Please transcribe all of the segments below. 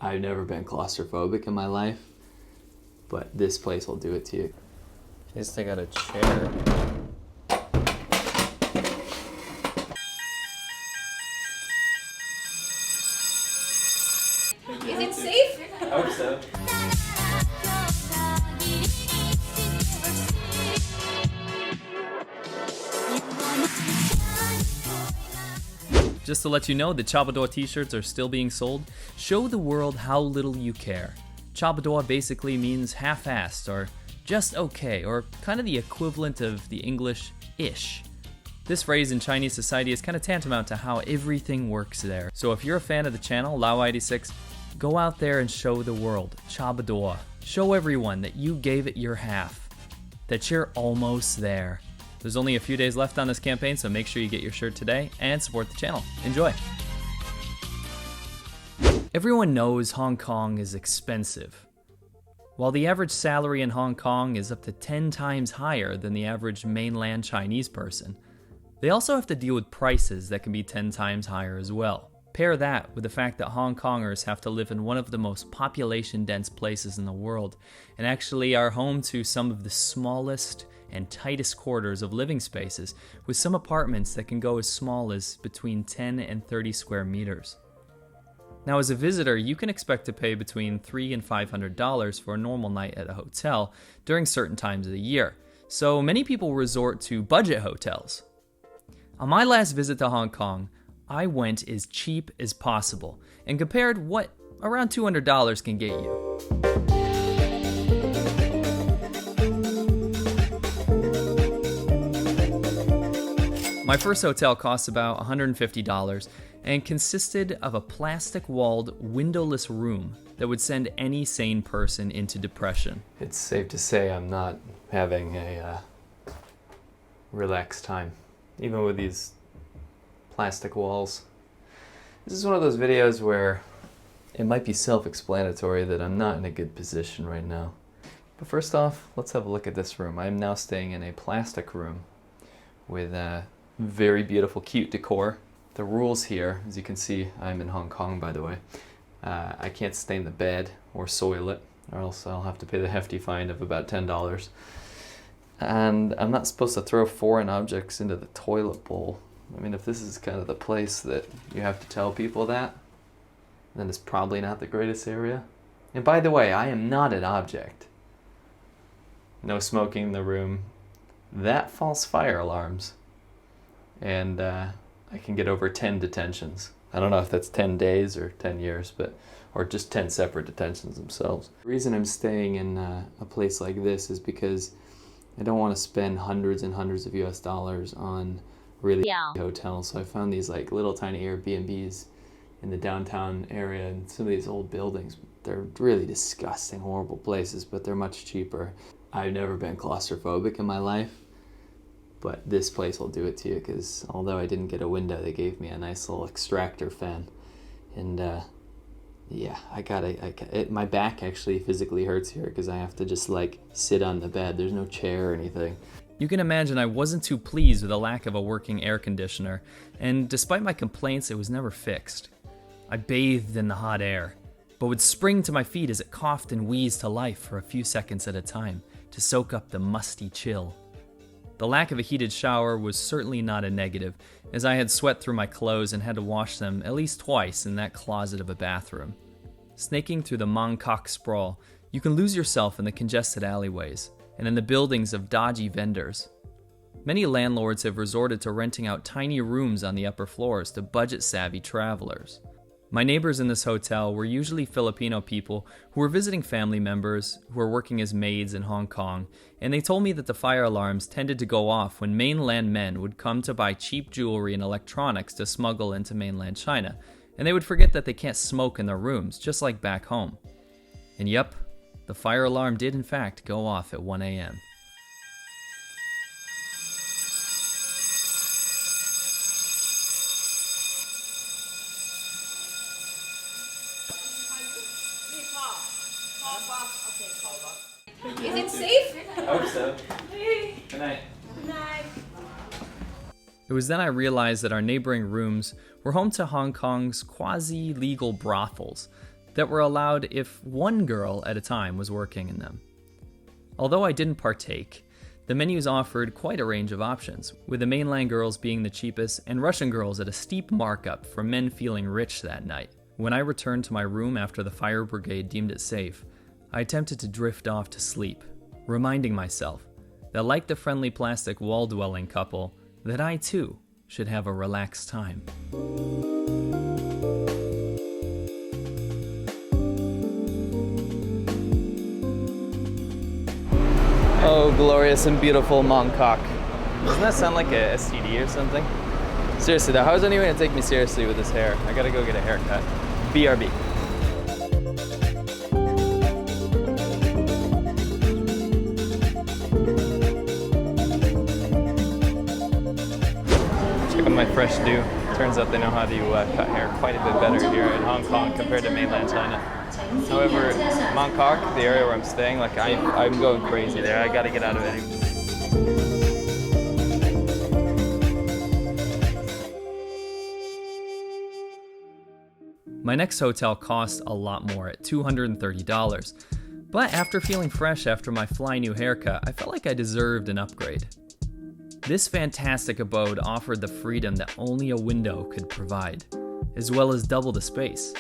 I've never been claustrophobic in my life, but this place will do it to you. At least I got a chair. Is it safe? I hope so. Just to let you know, the Chabador t-shirts are still being sold. Show the world how little you care. Chabador basically means half-assed, or just okay, or kind of the equivalent of the English ish. This phrase in Chinese society is kind of tantamount to how everything works there. So if you're a fan of the channel, Lao86, go out there and show the world, Chabador. Show everyone that you gave it your half, that you're almost there. There's only a few days left on this campaign, so make sure you get your shirt today and support the channel. Enjoy. Everyone knows Hong Kong is expensive. While the average salary in Hong Kong is up to 10 times higher than the average mainland Chinese person, they also have to deal with prices that can be 10 times higher as well. Pair that with the fact that Hong Kongers have to live in one of the most population-dense places in the world, and actually are home to some of the smallest and tightest quarters of living spaces, with some apartments that can go as small as between 10 and 30 square meters. Now, as a visitor, you can expect to pay between $300 and $500 for a normal night at a hotel during certain times of the year, so many people resort to budget hotels. On my last visit to Hong Kong, I went as cheap as possible and compared what around $200 can get you. My first hotel cost about $150 and consisted of a plastic-walled, windowless room that would send any sane person into depression. It's safe to say I'm not having a relaxed time, even with these plastic walls. This is one of those videos where it might be self-explanatory that I'm not in a good position right now. But first off, let's have a look at this room. I'm now staying in a plastic room with very beautiful, cute decor. The rules here, as you can see, I'm in Hong Kong, by the way. I can't stain the bed or soil it, or else I'll have to pay the hefty fine of about $10. And I'm not supposed to throw foreign objects into the toilet bowl. I mean, if this is kind of the place that you have to tell people that, then it's probably not the greatest area. And by the way, I am not an object. No smoking in the room. That false fire alarms. And I can get over 10 detentions. I don't know if that's 10 days or 10 years, or just 10 separate detentions themselves. The reason I'm staying in a place like this is because I don't want to spend hundreds and hundreds of US dollars on really hotels. So I found these like little tiny Airbnbs in the downtown area, and some of these old buildings, they're really disgusting, horrible places, but they're much cheaper. I've never been claustrophobic in my life, but this place will do it to you, because although I didn't get a window, they gave me a nice little extractor fan. And yeah, my back actually physically hurts here because I have to just like sit on the bed. There's no chair or anything. You can imagine I wasn't too pleased with the lack of a working air conditioner, and despite my complaints, it was never fixed. I bathed in the hot air, but would spring to my feet as it coughed and wheezed to life for a few seconds at a time to soak up the musty chill. The lack of a heated shower was certainly not a negative, as I had sweat through my clothes and had to wash them at least twice in that closet of a bathroom. Snaking through the Mongkok sprawl, you can lose yourself in the congested alleyways and in the buildings of dodgy vendors. Many landlords have resorted to renting out tiny rooms on the upper floors to budget-savvy travelers. My neighbors in this hotel were usually Filipino people who were visiting family members who were working as maids in Hong Kong, and they told me that the fire alarms tended to go off when mainland men would come to buy cheap jewelry and electronics to smuggle into mainland China, and they would forget that they can't smoke in their rooms, just like back home. And yep, the fire alarm did in fact go off at 1 a.m. Is it safe? I hope so. Good night. Good night. It was then I realized that our neighboring rooms were home to Hong Kong's quasi-legal brothels, that were allowed if one girl at a time was working in them. Although I didn't partake, the menus offered quite a range of options, with the mainland girls being the cheapest and Russian girls at a steep markup for men feeling rich that night. When I returned to my room after the fire brigade deemed it safe, I attempted to drift off to sleep, reminding myself that like the friendly plastic wall-dwelling couple, that I too should have a relaxed time. Oh, glorious and beautiful Mongkok. Doesn't that sound like a STD or something? Seriously though, how is anyone gonna take me seriously with this hair? I gotta go get a haircut. BRB. Check out my fresh do. Turns out they know how to cut hair quite a bit better here in Hong Kong compared to mainland China. However, Mongkok, the area where I'm staying, like I'm going crazy there. I gotta get out of it. My next hotel cost a lot more at $230, but after feeling fresh after my fly new haircut, I felt like I deserved an upgrade. This fantastic abode offered the freedom that only a window could provide, as well as double the space.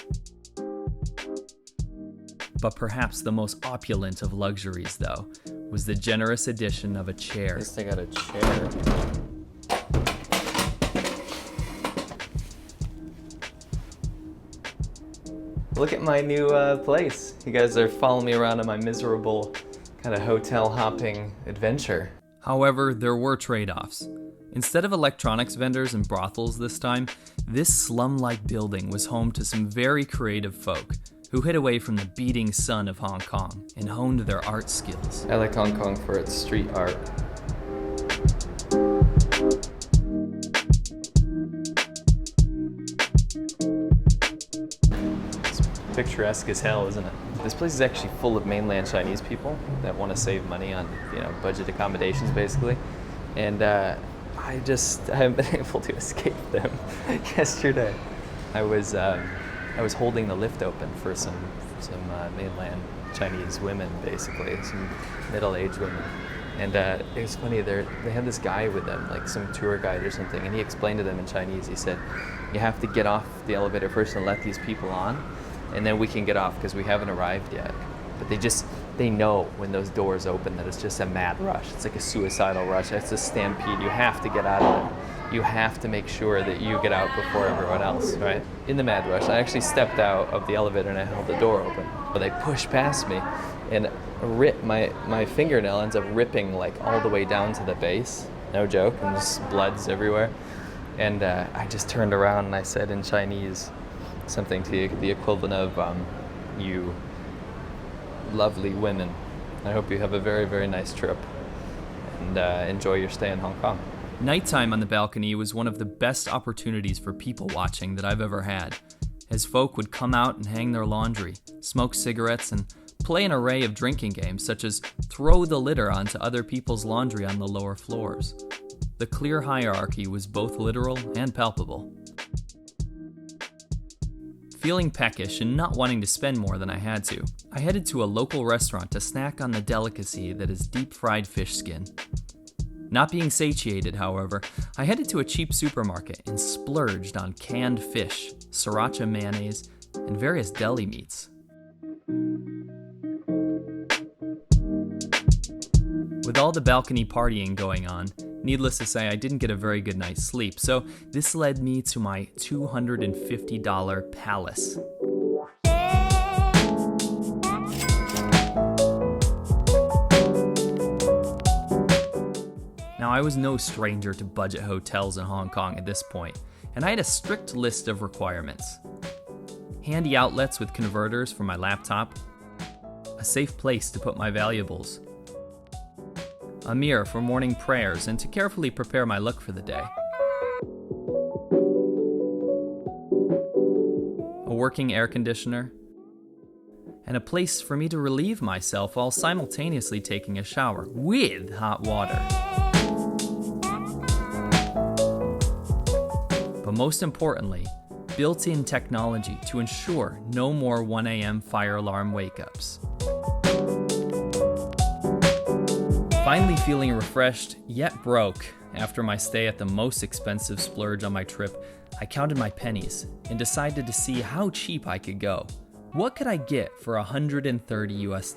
But perhaps the most opulent of luxuries, though, was the generous addition of a chair. At least I got a chair. Look at my new place. You guys are following me around on my miserable kind of hotel hopping adventure. However, there were trade-offs. Instead of electronics vendors and brothels this time, this slum-like building was home to some very creative folk who hid away from the beating sun of Hong Kong and honed their art skills. I like Hong Kong for its street art. It's picturesque as hell, isn't it? This place is actually full of mainland Chinese people that want to save money on, budget accommodations basically. And I haven't been able to escape them. Yesterday, I was holding the lift open for some mainland Chinese women, basically, some middle-aged women. And it was funny, they had this guy with them, like some tour guide or something, and he explained to them in Chinese. He said, you have to get off the elevator first and let these people on, and then we can get off because we haven't arrived yet. But they know when those doors open that it's just a mad rush. It's like a suicidal rush. It's a stampede. You have to get out of it. You have to make sure that you get out before everyone else, right? In the mad rush, I actually stepped out of the elevator and I held the door open. But they pushed past me and my fingernail ends up ripping like all the way down to the base. No joke, and just blood's everywhere. And I just turned around and I said in Chinese something to the equivalent of, you lovely women. I hope you have a very, very nice trip and enjoy your stay in Hong Kong. Nighttime on the balcony was one of the best opportunities for people watching that I've ever had, as folk would come out and hang their laundry, smoke cigarettes, and play an array of drinking games such as throw the litter onto other people's laundry on the lower floors. The clear hierarchy was both literal and palpable. Feeling peckish and not wanting to spend more than I had to, I headed to a local restaurant to snack on the delicacy that is deep-fried fish skin. Not being satiated, however, I headed to a cheap supermarket and splurged on canned fish, sriracha mayonnaise, and various deli meats. With all the balcony partying going on, needless to say, I didn't get a very good night's sleep, so this led me to my $250 palace. Now, I was no stranger to budget hotels in Hong Kong at this point, and I had a strict list of requirements. Handy outlets with converters for my laptop, a safe place to put my valuables, a mirror for morning prayers and to carefully prepare my look for the day, a working air conditioner, and a place for me to relieve myself while simultaneously taking a shower with hot water. But most importantly, built-in technology to ensure no more 1 a.m. fire alarm wake-ups. Finally feeling refreshed, yet broke, after my stay at the most expensive splurge on my trip, I counted my pennies and decided to see how cheap I could go. What could I get for $130 US?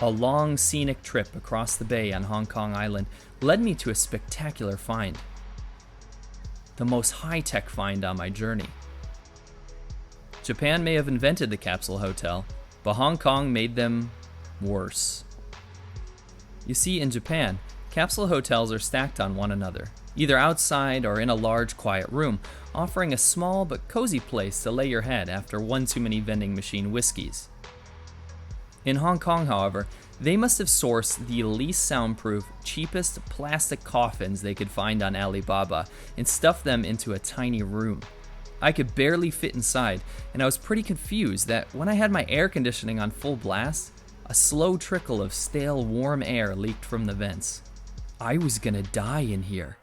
A long, scenic trip across the bay on Hong Kong Island led me to a spectacular find. The most high-tech find on my journey. Japan may have invented the capsule hotel, but Hong Kong made them worse. You see, in Japan, capsule hotels are stacked on one another, either outside or in a large, quiet room, offering a small but cozy place to lay your head after one too many vending machine whiskeys. In Hong Kong, however, they must have sourced the least soundproof, cheapest plastic coffins they could find on Alibaba and stuffed them into a tiny room. I could barely fit inside, and I was pretty confused that when I had my air conditioning on full blast, a slow trickle of stale, warm air leaked from the vents. I was gonna die in here.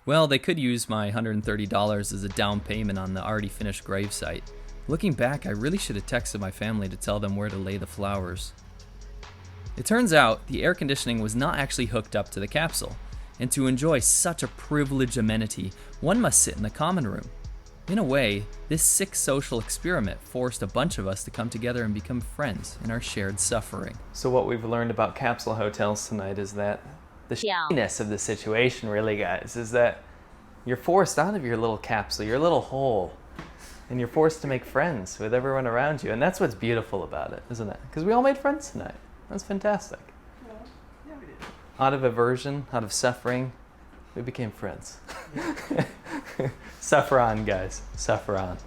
Well, they could use my $130 as a down payment on the already finished gravesite. Looking back, I really should have texted my family to tell them where to lay the flowers. It turns out the air conditioning was not actually hooked up to the capsule, and to enjoy such a privileged amenity, one must sit in the common room. In a way, this sick social experiment forced a bunch of us to come together and become friends in our shared suffering. So what we've learned about capsule hotels tonight is that the shittiness of the situation, really, guys, is that you're forced out of your little capsule, your little hole, and you're forced to make friends with everyone around you. And that's what's beautiful about it, isn't it? Because we all made friends tonight. That's fantastic. Yeah, we did. Out of aversion, out of suffering, we became friends. Suffer on, guys. Suffer on.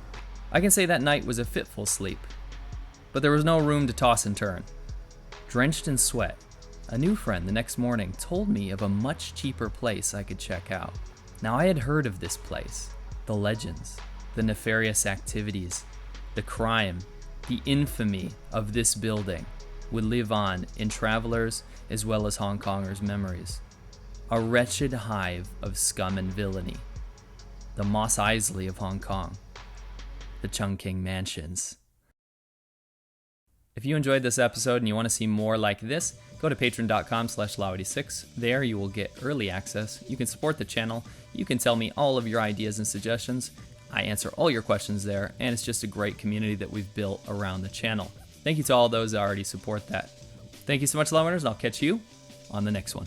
I can say that night was a fitful sleep, but there was no room to toss and turn. Drenched in sweat, a new friend the next morning told me of a much cheaper place I could check out. Now, I had heard of this place, the legends, the nefarious activities, the crime, the infamy of this building would live on in travelers as well as Hong Kongers' memories. A wretched hive of scum and villainy. The Mos Eisley of Hong Kong. The Chungking Mansions. If you enjoyed this episode and you want to see more like this, go to patreon.com/Laowinners. There you will get early access. You can support the channel. You can tell me all of your ideas and suggestions. I answer all your questions there, and it's just a great community that we've built around the channel. Thank you to all those that already support that. Thank you so much, Laowinners, and I'll catch you on the next one.